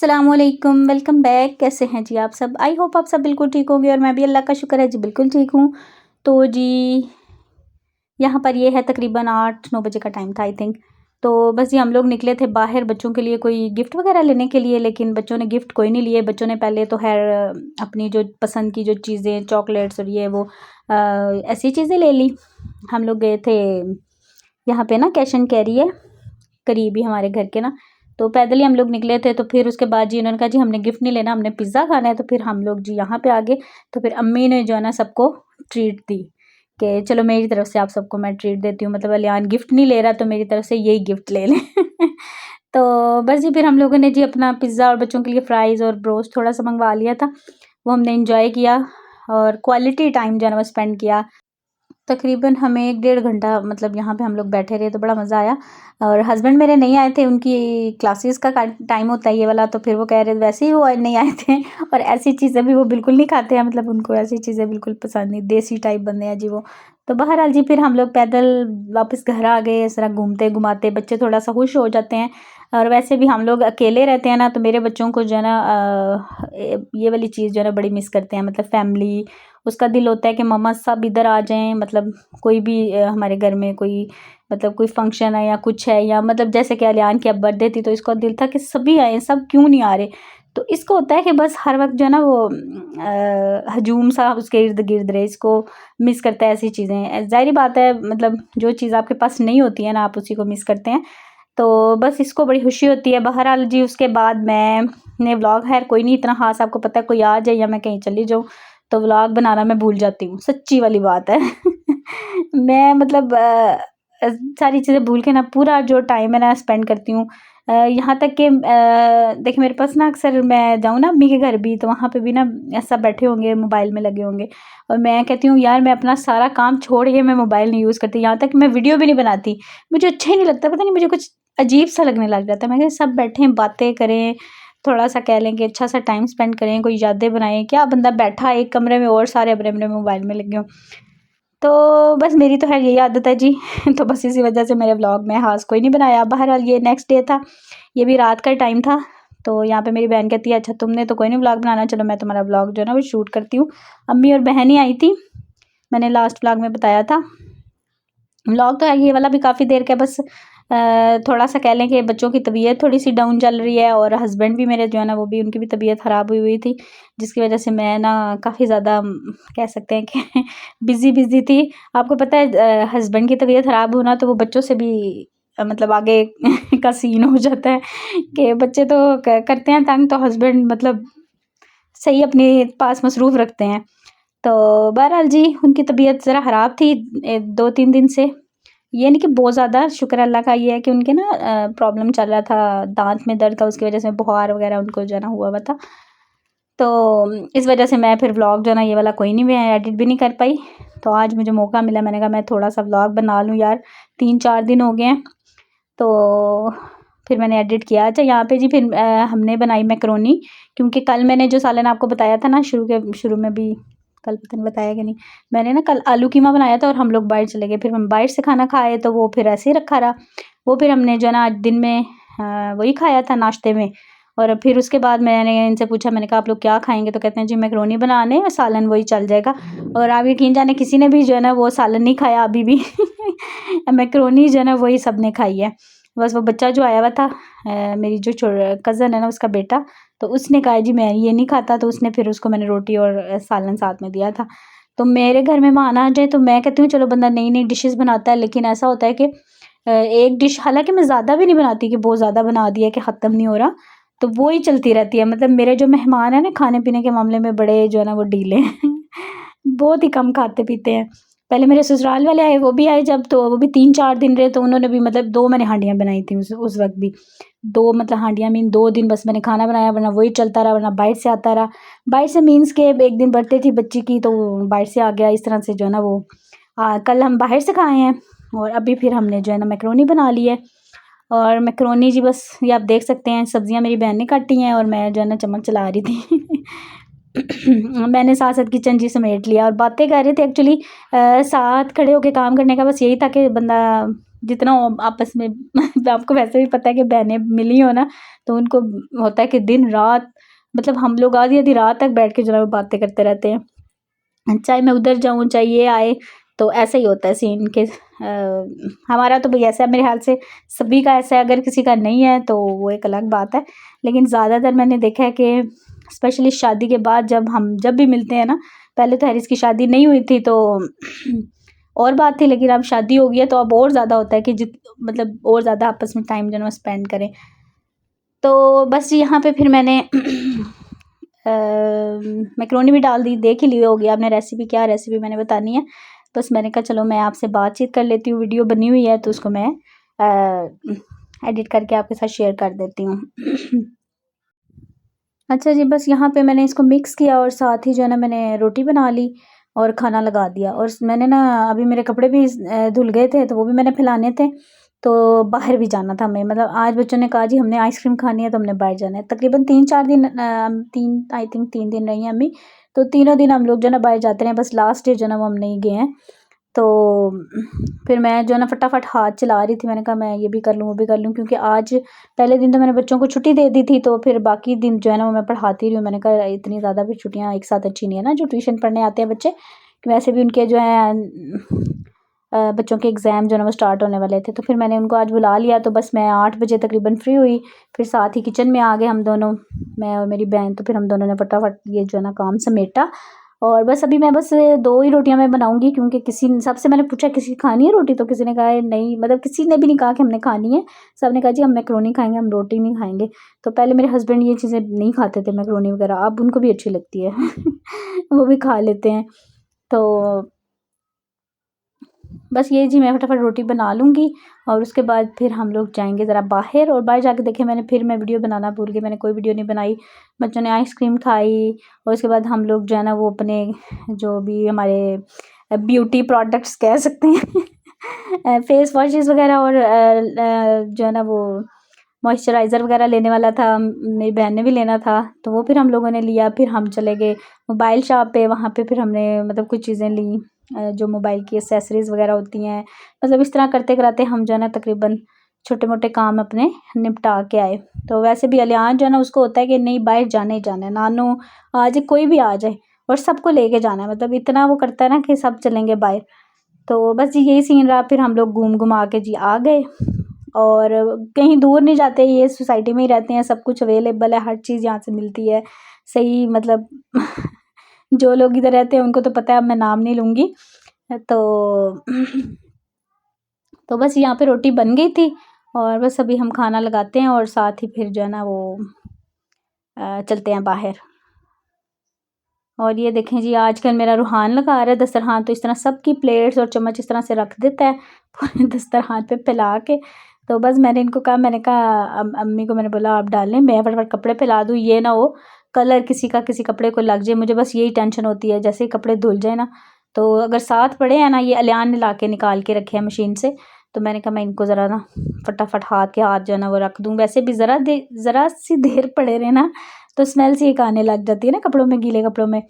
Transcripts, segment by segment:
अस्सलामुअलैकुम, welcome back. कैसे हैं जी आप सब? आई होप आप सब बिल्कुल ठीक होंगे और मैं भी अल्लाह का शुक्र है जी बिल्कुल ठीक हूँ। तो जी यहाँ पर ये है तकरीबन 8-9 बजे का टाइम था आई थिंक। तो बस जी हम लोग निकले थे बाहर बच्चों के लिए कोई गिफ्ट वगैरह लेने के लिए, लेकिन बच्चों ने गिफ्ट कोई नहीं लिए। बच्चों ने पहले तो खैर अपनी जो पसंद की जो चीज़ें चॉकलेट्स और ये वो ऐसी चीज़ें ले ली। हम लोग गए थे यहाँ पे ना कैश एंड कैरी है करीब ही हमारे घर के ना, तो पैदल ही हम लोग निकले थे। तो फिर उसके बाद जी उन्होंने कहा जी हमने गिफ्ट नहीं लेना, हमने पिज़्ज़ा खाना है। तो फिर हम लोग जी यहाँ पे आ गए। तो फिर अम्मी ने जो है ना सबको ट्रीट दी कि चलो मेरी तरफ से आप सबको मैं ट्रीट देती हूँ, मतलब अलियान गिफ्ट नहीं ले रहा तो मेरी तरफ से यही गिफ्ट ले लें। तो बस जी फिर हम लोगों ने जी अपना पिज़्ज़ा और बच्चों के लिए फ़्राइज़ और ब्रोस्ट थोड़ा सा मंगवा लिया था। वो हमने इंजॉय किया और क्वालिटी टाइम जो है ना वो स्पेंड किया। तकरीबन हमें 1-1.5 घंटा मतलब यहाँ पे हम लोग बैठे रहे, तो बड़ा मज़ा आया। और हस्बैंड मेरे नहीं आए थे, उनकी क्लासेस का टाइम होता है ये वाला, तो फिर वो कह रहे वैसे ही वो नहीं आए थे। और ऐसी चीज़ें भी वो बिल्कुल नहीं खाते हैं, मतलब उनको ऐसी चीज़ें बिल्कुल पसंद नहीं, देसी टाइप बंदे हैं जी वो। तो बहरहाल जी फिर हम लोग पैदल वापस घर आ गए। इस तरह घूमते घुमाते बच्चे थोड़ा सा खुश हो जाते हैं। और वैसे भी हम लोग अकेले रहते हैं ना, तो मेरे बच्चों को जो है ना ये वाली चीज़ जो है ना बड़ी मिस करते हैं, मतलब फैमिली। उसका दिल होता है कि मम्मा सब इधर आ जाएं, मतलब कोई भी हमारे घर में कोई मतलब कोई फंक्शन है या कुछ है, या मतलब जैसे कि अलियान की अब बर्थडे थी तो इसका दिल था कि सभी आए, सब क्यों नहीं आ रहे। तो इसको होता है कि बस हर वक्त जो है ना वो हजूम सा उसके इर्द गिर्द रहे, इसको मिस करता है। ऐसी चीज़ें ज़ाहिर बात है, मतलब जो चीज़ आपके पास नहीं होती है ना आप उसी को मिस करते हैं। तो बस इसको बड़ी खुशी होती है। बहरहाल जी उसके बाद मैंने व्लॉग खैर कोई नहीं इतना ख़ास, आपको पता है कोई आ जाए या मैं कहीं चली जाऊँ तो व्लॉग बनाना मैं भूल जाती हूँ, सच्ची वाली बात है। मैं मतलब सारी चीज़ें भूल के ना पूरा जो टाइम है ना स्पेंड करती हूँ। यहाँ तक कि देखिए मेरे पास ना अक्सर मैं जाऊँ ना अम्मी के घर भी, तो वहाँ पे भी ना ऐसा बैठे होंगे मोबाइल में लगे होंगे, और मैं कहती हूँ यार मैं अपना सारा काम छोड़ के मैं मोबाइल नहीं यूज़ करती, यहाँ तक मैं वीडियो भी नहीं बनाती। मुझे अच्छा ही नहीं लगता, पता नहीं मुझे कुछ अजीब सा लगने लग जाता है। मैं कहती सब बैठे हैं बातें करें, थोड़ा सा कह लें कि अच्छा सा टाइम स्पेंड करें, कोई यादें बनाएं। क्या बंदा बैठा एक कमरे में और सारे अपने अपने मोबाइल में लगे हों। तो बस मेरी तो है यही आदत है जी। तो बस इसी वजह से मेरे व्लॉग में खास कोई नहीं बनाया। बहरहाल ये नेक्स्ट डे था, ये भी रात का टाइम था। तो यहाँ पे मेरी बहन कहती है अच्छा तुमने तो कोई नहीं व्लॉग बनाना, चलो मैं तुम्हारा व्लॉग जो है ना वो शूट करती हूँ। अम्मी और बहन ही आई थी, मैंने लास्ट व्लॉग में बताया था। व्लॉग तो है ये वाला भी काफ़ी देर का, बस थोड़ा सा कह लें कि बच्चों की तबीयत थोड़ी सी डाउन चल रही है, और हस्बैंड भी मेरे जो है ना वो भी उनकी भी तबीयत ख़राब हुई थी, जिसकी वजह से मैं ना काफ़ी ज़्यादा कह सकते हैं कि बिज़ी थी। आपको पता है हस्बैंड की तबीयत ख़राब होना तो वो बच्चों से भी मतलब आगे का सीन हो जाता है कि बच्चे तो करते हैं तंग, तो हस्बैंड मतलब सही अपने पास मसरूफ़ रखते हैं। तो बहरहाल जी उनकी तबीयत ज़रा ख़राब थी 2-3 दिन से। ये नहीं कि बहुत ज़्यादा, शुक्र अल्लाह का ये है कि उनके ना प्रॉब्लम चल रहा था, दाँत में दर्द था, उसकी वजह से बुखार वगैरह उनको जो है ना हुआ था। तो इस वजह से मैं फिर व्लॉग जो है ना ये वाला कोई नहीं, मैं एडिट भी नहीं कर पाई। तो आज मुझे मौका मिला, मैंने कहा मैं थोड़ा-सा व्लॉग बना लूँ यार, 3-4 दिन हो गए हैं। तो फिर मैंने एडिट किया। अच्छा यहाँ पे जी फिर हमने बनाई मैकरोनी, क्योंकि कल मैंने जो सालन आपको बताया था ना शुरू में भी, कल पता नहीं बताया कि नहीं, मैंने ना कल आलू कीमा बनाया था और हम लोग बाहर चले गए। फिर हम बाहर से खाना खाए तो वो फिर ऐसे ही रखा रहा। वो फिर हमने जो है ना आज दिन में वही खाया था नाश्ते में। और फिर उसके बाद मैंने इनसे पूछा, मैंने कहा आप लोग क्या खाएँगे? तो कहते हैं जी मैकरोनी बनाने और सालन वही चल जाएगा। और आप यकीन जाने किसी ने भी जो है ना वो सालन नहीं खाया अभी भी। मैकरोनी जो है ना वही सब ने खाई है। बस वो बच्चा जो आया हुआ था मेरी जो कज़न है ना उसका बेटा, तो उसने कहा जी मैं ये नहीं खाता, तो उसने फिर उसको मैंने रोटी और सालन साथ में दिया था। तो मेरे घर मेहमान आ जाए तो मैं कहती हूँ चलो बंदा नई-नई डिशेज़ बनाता है, लेकिन ऐसा होता है कि एक डिश, हालाँकि मैं ज़्यादा भी नहीं बनाती कि बहुत ज़्यादा बना दिया कि ख़त्म नहीं हो रहा, तो वो ही चलती रहती है। मतलब मेरे जो मेहमान हैं ना खाने-पीने के मामले में बड़े जो है ना वो ढीले हैं। बहुत ही कम खाते-पीते हैं। पहले मेरे ससुराल वाले आए, वो भी आए जब, तो वो भी 3-4 दिन रहे, तो उन्होंने भी मतलब 2 मैंने हांडियाँ बनाई थी उस वक़्त भी। 2 मतलब हांडियाँ मीन 2 दिन बस मैंने खाना बनाया, वरना वही चलता रहा, वरना बाहर से आता रहा। बाहर से मीन्स के एक दिन बर्थडे थी बच्ची की तो बाहर से आ गया, इस तरह से जो है ना वो कल हम बाहर से खाए हैं और अभी फिर हमने जो है ना मैकरोनी बना ली है। और मैकरोनी जी बस ये आप देख सकते हैं, सब्जियां मेरी बहन ने काटी हैं और मैं जो है ना चम्मच चला रही थी। मैंने साथ साथ किचन जी समेट लिया और बातें कर रहे थे एक्चुअली। साथ खड़े होकर काम करने का बस यही था कि बंदा जितना आपस में आपको वैसे भी पता है कि बहनें मिली हो ना, तो उनको होता है कि दिन रात मतलब हम लोग आधी आधी रात तक बैठ के जो है वो बातें करते रहते हैं, चाहे मैं उधर जाऊँ चाहे ये आए, तो ऐसा ही होता है सीन के हमारा तो भाई ऐसा है, मेरे ख्याल से सभी का ऐसा है, अगर किसी का नहीं है तो वो एक अलग बात है। लेकिन ज़्यादातर मैंने देखा है कि स्पेशली शादी के बाद जब भी मिलते हैं ना, पहले तो हैरिस की शादी नहीं हुई थी तो और बात थी, लेकिन अब शादी हो गई है तो अब और ज़्यादा होता है कि मतलब और ज़्यादा आपस में टाइम जो है स्पेंड करें। तो बस यहाँ पे फिर मैंने मैक्रोनी भी डाल दी, देख ही ली होगी आपने रेसिपी, क्या रेसिपी मैंने बतानी है। बस मैंने कहा चलो मैं आपसे बातचीत कर लेती हूँ, वीडियो बनी हुई है तो उसको मैं एडिट करके आपके साथ शेयर कर देती हूँ। अच्छा जी, बस यहाँ पे मैंने इसको मिक्स किया और साथ ही जो है ना मैंने रोटी बना ली और खाना लगा दिया। और मैंने ना अभी मेरे कपड़े भी धुल गए थे तो वो भी मैंने फैलाने थे, तो बाहर भी जाना था हमें, मतलब आज बच्चों ने कहा जी हमने आइसक्रीम खानी है तो हमने बाहर जाना है। तकरीबन 3-4 दिन 3 दिन रही हैं अम्मी, तो तीनों दिन हम लोग जो है ना बाहर जाते रहे, बस लास्ट डे जो है ना वो हम नहीं गए हैं। तो फिर मैं जो है ना फटाफट हाथ चला रही थी, मैंने कहा मैं ये भी कर लूँ वो भी कर लूँ, क्योंकि आज पहले दिन तो मैंने बच्चों को छुट्टी दे दी थी, तो फिर बाकी दिन जो है ना वो मैं पढ़ाती रही हूँ। मैंने कहा इतनी ज़्यादा भी छुट्टियाँ एक साथ अच्छी नहीं है ना, जो ट्यूशन पढ़ने आते हैं बच्चे, वैसे भी उनके जो है बच्चों के एग्ज़ाम जो है ना वो स्टार्ट होने वाले थे। तो फिर मैंने उनको आज बुला लिया, तो बस मैं 8 बजे तकरीबन फ्री हुई, फिर साथ ही किचन में आ गए हम दोनों, मैं और मेरी बहन। तो फिर हम दोनों ने फटाफट ये जो है ना काम समेटा, और बस अभी मैं बस 2 ही रोटियां मैं बनाऊंगी, क्योंकि किसी सबसे मैंने पूछा किसी खानी है रोटी, तो किसी ने कहा है नहीं, मतलब किसी ने भी नहीं कहा कि हमने खानी है, सब ने कहा जी हम मैक्रोनी खाएंगे, हम रोटी नहीं खाएंगे। तो पहले मेरे हस्बैंड ये चीज़ें नहीं खाते थे मैक्रोनी वगैरह, अब उनको भी अच्छी लगती है वो भी खा लेते हैं। तो बस ये जी मैं फटाफट रोटी बना लूँगी और उसके बाद फिर हम लोग जाएंगे ज़रा बाहर, और बाहर जाके देखें मैं वीडियो बनाना भूल गई, मैंने कोई वीडियो नहीं बनाई। बच्चों ने आइसक्रीम खाई और उसके बाद हम लोग जो है ना वो अपने जो भी हमारे ब्यूटी प्रोडक्ट्स कह सकते हैं फेस वॉशेस वगैरह और जो है ना वो मॉइस्चराइज़र वगैरह लेने वाला था, मेरी बहन ने भी लेना था, तो वो फिर हम लोगों ने लिया। फिर हम चले गए मोबाइल शॉप पे, वहाँ पे फिर हमने मतलब कुछ चीज़ें ली जो मोबाइल की एक्सेसरीज़ वगैरह होती हैं। मतलब इस तरह करते कराते हम जो है ना तकरीबन छोटे मोटे काम अपने निपटा के आए। तो वैसे भी अलियान जो है ना उसको होता है कि नहीं बाहर जाना ही जाना है, नानू आ जाए कोई भी आ जाए और सबको लेके जाना है, मतलब इतना वो करता है ना कि सब चलेंगे बाहर। तो बस जी यही सीन रहा, फिर हम लोग घूम घुमा के जी आ गए और कहीं दूर नहीं जाते, ये सोसाइटी में ही रहते हैं, सब कुछ अवेलेबल है, हर चीज़ यहाँ से मिलती है सही, मतलब जो लोग इधर रहते हैं उनको तो पता है, अब मैं नाम नहीं लूँगी। तो तो बस यहाँ पे रोटी बन गई थी और बस अभी हम खाना लगाते हैं और साथ ही फिर जो है ना वो चलते हैं बाहर। और ये देखें जी आजकल मेरा रूहान लगा रहा है दस्तरखान, तो इस तरह सबकी प्लेट्स और चम्मच इस तरह से रख देता है पूरे दस्तरखान पे फैला के। तो बस मैंने इनको कहा, मैंने कहा अम्मी को मैंने बोला आप डाल लें, मैं फटाफट कपड़े फैला दूँ, ये ना हो कलर किसी का किसी कपड़े को लग जाए, मुझे बस यही टेंशन होती है, जैसे ही कपड़े धुल जाए ना, तो अगर साथ पड़े हैं ना, ये अलियान ने ला के निकाल के रखे हैं मशीन से, तो मैंने कहा मैं इनको ज़रा ना फटाफट हाथ के हाथ जो है ना वो रख दूँ। वैसे भी ज़रा सी देर पड़े रहे ना तो स्मेल सी एक आने लग जाती है ना कपड़ों में, गीले कपड़ों में।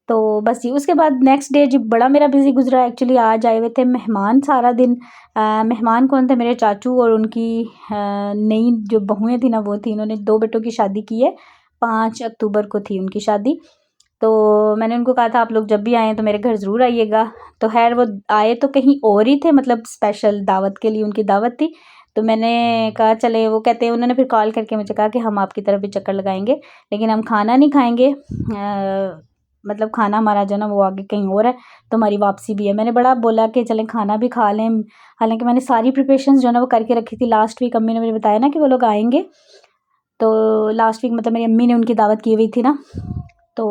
तो बस जी उसके बाद नेक्स्ट डे जी बड़ा मेरा बिजी गुजरा। एक्चुअली आज आए हुए थे मेहमान सारा दिन। मेहमान कौन थे, मेरे चाचू और उनकी नई जो बहुएं थी ना वो थी, उन्होंने 2 बेटों की शादी की है, 5 अक्टूबर को थी उनकी शादी। तो मैंने उनको कहा था आप लोग जब भी आएँ तो मेरे घर ज़रूर आइएगा। तो खैर वो आए तो कहीं और ही थे, मतलब स्पेशल दावत के लिए उनकी दावत थी। तो मैंने कहा चले, वो कहते हैं, उन्होंने फिर कॉल करके मुझे कहा कि हम आपकी तरफ भी चक्कर लगाएंगे, लेकिन हम खाना नहीं खाएंगे, मतलब खाना हमारा जो है ना वो आगे कहीं और है, तो हमारी वापसी भी है। मैंने बड़ा बोला कि चलें खाना भी खा लें, हालांकि मैंने सारी प्रिपरेशंस जो है ना वो करके रखी थी। लास्ट वीक अम्मी ने मुझे बताया ना कि वो लोग आएंगे, तो लास्ट वीक मतलब मेरी अम्मी ने उनकी दावत की हुई थी ना, तो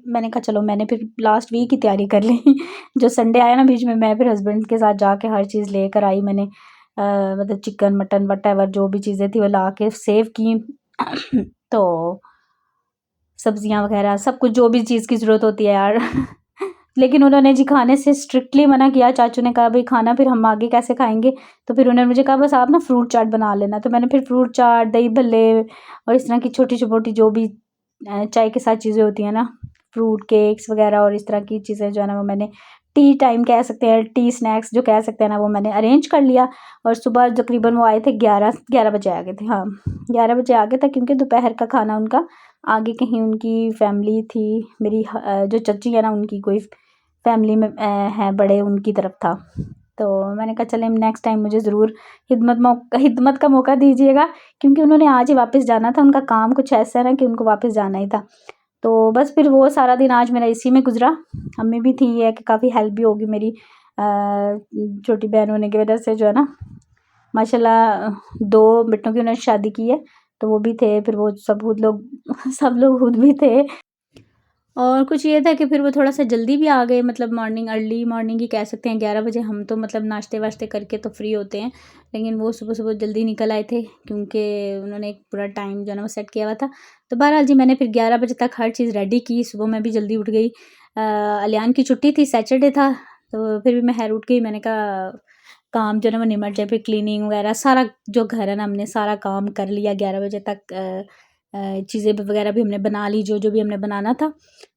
मैंने कहा चलो मैंने फिर लास्ट वीक की तैयारी कर ली जो संडे आया ना बीच में, मैं फिर हस्बैंड के साथ जाके हर चीज़ लेकर आई मैंने, मतलब चिकन मटन वटेवर जो भी चीज़ें थी वो ला के सेव की तो सब्जियां वगैरह सब कुछ जो भी चीज़ की ज़रूरत होती है यार लेकिन उन्होंने जी खाने से स्ट्रिक्टली मना किया। चाचू ने कहा भाई खाना फिर हम आगे कैसे खाएंगे, तो फिर उन्होंने मुझे कहा बस आप ना फ्रूट चाट बना लेना। तो मैंने फिर फ्रूट चाट, दही भल्ले और इस तरह की छोटी छोटी जो भी चाय के साथ चीज़ें होती हैं ना, फ्रूट केक्स वगैरह और इस तरह की चीज़ें जो है ना वो मैंने टी टाइम कह सकते हैं, टी स्नैक्स जो कह सकते हैं ना, वो मैंने अरेंज कर लिया। और सुबह तकरीबन वो आए थे 11 बजे आ गए थे, हाँ 11 बजे आ गए थे, क्योंकि दोपहर का खाना उनका आगे कहीं उनकी फैमिली थी, मेरी जो चची है ना उनकी कोई फैमिली में है बड़े, उनकी तरफ था। तो मैंने कहा चले नेक्स्ट टाइम मुझे ज़रूर हिदमत का मौका दीजिएगा, क्योंकि उन्होंने आज ही वापस जाना था, उनका काम कुछ ऐसा है ना कि उनको वापस जाना ही था। तो बस फिर वो सारा दिन आज मेरा इसी में गुजरा। अम्मी भी थी, ये है कि काफ़ी हेल्प भी होगी मेरी छोटी बहन होने की वजह से, जो है ना माशाल्लाह 2 बेटों की उन्होंने शादी की है, तो वो भी थे, फिर वो सब लोग सब लोग खुद भी थे। और कुछ ये था कि फिर वो थोड़ा सा जल्दी भी आ गए, मतलब मॉर्निंग अर्ली मॉर्निंग ही कह सकते हैं, 11 बजे। हम तो मतलब नाश्ते वाश्ते करके तो फ्री होते हैं, लेकिन वो सुबह सुबह जल्दी निकल आए थे, क्योंकि उन्होंने एक पूरा टाइम जो है ना वो सेट किया हुआ था। तो बहरहाल जी मैंने फिर 11 बजे तक हर चीज़ रेडी की। सुबह मैं भी जल्दी उठ गई, अलियान की छुट्टी थी, सैटरडे था, तो फिर भी मैं खैर उठ गई। मैंने कहा काम जो है ना वो निमट जाए, फिर क्लीनिंग वगैरह सारा जो घर है ना हमने सारा काम कर लिया 11 बजे तक। चीज़ें वगैरह भी हमने बना ली, जो जो भी हमने बनाना था।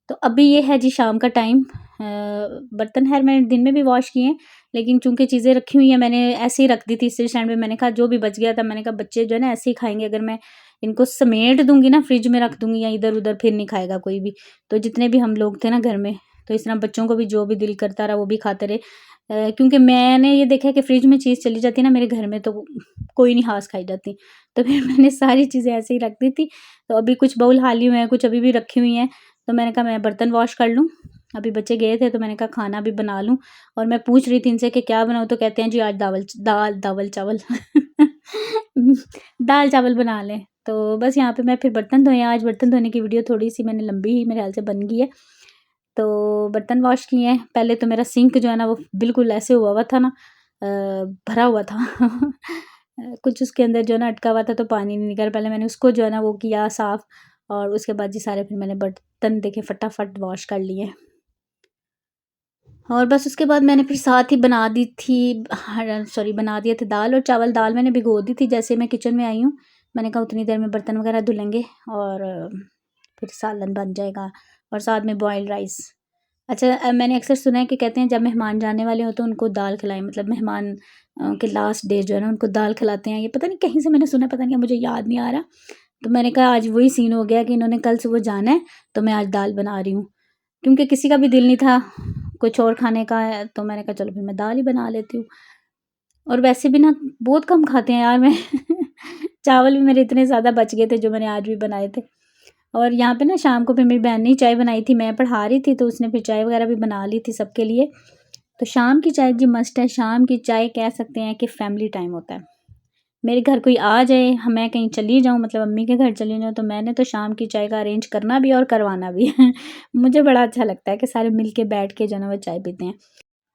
तो अभी ये है जी शाम का टाइम। बर्तन खैर मैंने दिन में भी वॉश किए हैं, लेकिन चूँकि चीज़ें रखी हुई हैं मैंने ऐसे ही रख दी थी इसी स्टैंड पे। मैंने कहा जो भी बच गया था, मैंने कहा बच्चे जो है ना ऐसे ही खाएंगे, अगर मैं इनको समेट दूंगी ना फ्रिज में रख दूंगी या इधर उधर, फिर नहीं खाएगा कोई भी। तो जितने भी हम लोग थे ना घर में, तो इस तरह बच्चों को भी जो भी दिल करता रहा वो भी खाते रहे। क्योंकि मैंने ये देखा कि फ्रिज में चीज़ चली जाती है ना मेरे घर में, तो कोई नहीं हाथ खाई जाती। तो फिर मैंने सारी चीज़ें ऐसे ही रख दी थी। तो अभी कुछ बाउल खाली हुए हैं, कुछ अभी भी रखी हुई हैं। तो मैंने कहा मैं बर्तन वॉश कर लूँ, अभी बच्चे गए थे, तो मैंने कहा खाना भी बना लूँ। और मैं पूछ रही थी इनसे कि क्या बनाऊँ, तो कहते हैं जी आज दाल चावल दाल चावल बना लें। तो बस यहाँ पे मैं फिर बर्तन धोए। आज बर्तन धोने की वीडियो थोड़ी सी मैंने लंबी ही मेरे ख्याल से बन गई है। तो बर्तन वॉश किए हैं। पहले तो मेरा सिंक जो है ना वो बिल्कुल ऐसे हुआ था ना, भरा हुआ था कुछ उसके अंदर जो है ना अटका हुआ था, तो पानी नहीं निकल। पहले मैंने उसको जो है ना वो किया साफ़, और उसके बाद जी सारे फिर मैंने बर्तन देखे फटाफट वॉश कर लिए। और बस उसके बाद मैंने फिर साथ ही बना दी थी, सॉरी बना दिए थे दाल और चावल। दाल मैंने भिगो दी थी जैसे मैं किचन में आई हूँ। मैंने कहा उतनी देर में बर्तन वगैरह धुलेंगे और फिर सालन बन जाएगा, और साथ में बॉइल्ड राइस। अच्छा, मैंने अक्सर सुना है कि कहते हैं जब मेहमान जाने वाले हो तो उनको दाल खिलाएं, मतलब मेहमान के लास्ट डे जो है ना उनको दाल खिलाते हैं। ये पता नहीं कहीं से मैंने सुना, पता नहीं, मुझे याद नहीं आ रहा। तो मैंने कहा आज वही सीन हो गया कि इन्होंने कल सुबह जाना है, तो मैं आज दाल बना रही हूँ, क्योंकि किसी का भी दिल नहीं था कुछ और खाने का है। तो मैंने कहा चलो फिर मैं दाल ही बना लेती हूँ। और वैसे भी ना बहुत कम खाते हैं यार मैं चावल भी मेरे इतने ज़्यादा बच गए थे जो मैंने आज भी बनाए थे। और यहाँ पे ना शाम को फिर मेरी बहन ने चाय बनाई थी, मैं पढ़ा रही थी, तो उसने फिर चाय वगैरह भी बना ली थी सबके लिए। तो शाम की चाय जी मस्ट है। शाम की चाय कह सकते हैं कि फैमिली टाइम होता है। मेरे घर कोई आ जाए, मैं कहीं चली जाऊँ, मतलब अम्मी के घर चली जाऊँ, तो मैंने तो शाम की चाय का अरेंज करना भी और करवाना भी है मुझे बड़ा अच्छा लगता है कि सारे मिल के बैठ के जो है ना वो चाय पीते हैं।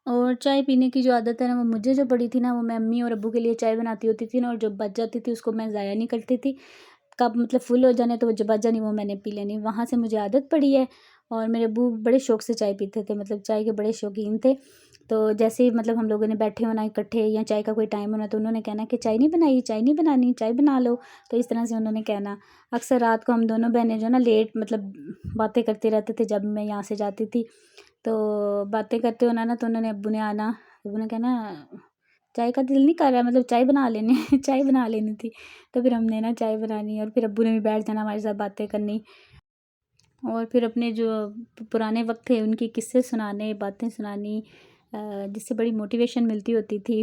और चाय पीने की जो आदत है ना वो मुझे जो पड़ी थी ना, वो मैं अम्मी और अब्बू के लिए चाय बनाती होती थी ना, और जो बच जाती थी उसको मैं ज़ाया नहीं करती थी। कब मतलब फुल हो जाने तो वो जो बच जानी वो मैंने पी लेनी, वहाँ से मुझे आदत पड़ी है। और मेरे अब्बू बड़े शौक से चाय पीते थे, मतलब चाय के बड़े शौकीन थे। तो जैसे ही मतलब हम लोगों ने बैठे होना इकट्ठे या चाय का कोई टाइम होना, तो उन्होंने कहना कि चाय नहीं बनाई, चाय नहीं बनानी, चाय बना लो। तो इस तरह से उन्होंने कहना। अक्सर रात को हम दोनों बहनें जो ना लेट मतलब बातें करते रहते थे जब मैं यहाँ से जाती थी। तो बातें करते होना ना, तो उन्होंने अब्बू ने आना, अब्बू ने कहना चाय का दिल नहीं कर रहा, मतलब चाय बना लेने चाय बना लेनी थी। तो फिर हमने ना चाय बनानी, और फिर अब्बू ने भी बैठ जाना हमारे साथ बातें करनी, और फिर अपने जो पुराने वक्त थे उनकी किस्से सुनाने, बातें सुनानी, जिससे बड़ी मोटिवेशन मिलती होती थी।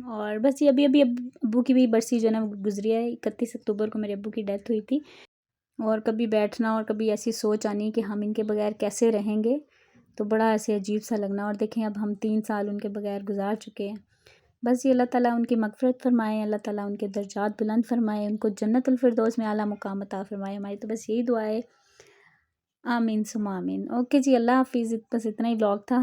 और बस ये अभी अभी अब्बू की भी बरसी जो है ना गुजरी है, 31 अक्टूबर को मेरे अब्बू की डेथ हुई थी। और कभी बैठना और कभी ऐसी सोच आनी कि हम इनके बगैर कैसे रहेंगे, तो बड़ा ऐसे अजीब सा लगना। और देखें अब हम 3 साल उनके बगैर गुजार चुके हैं। बस ये अल्लाह ताला उनकी मग़फ़िरत फ़रमाए, अल्लाह ताला उनके दर्जात बुलंद फ़रमाए, उनको जन्नतुल फ़िरदौस में आला मुक़ाम अता फ़रमाए। हमारी तो बस यही दुआ है। आमीन सुम्मा आमीन। ओके जी, अल्लाह हाफ़िज़। बस इतना ही व्लॉग था,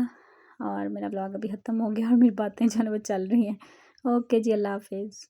और मेरा व्लॉग अभी ख़त्म हो गया और मेरी बातें जो है ना वो चल रही हैं। ओके जी, अल्लाह हाफ़िज़।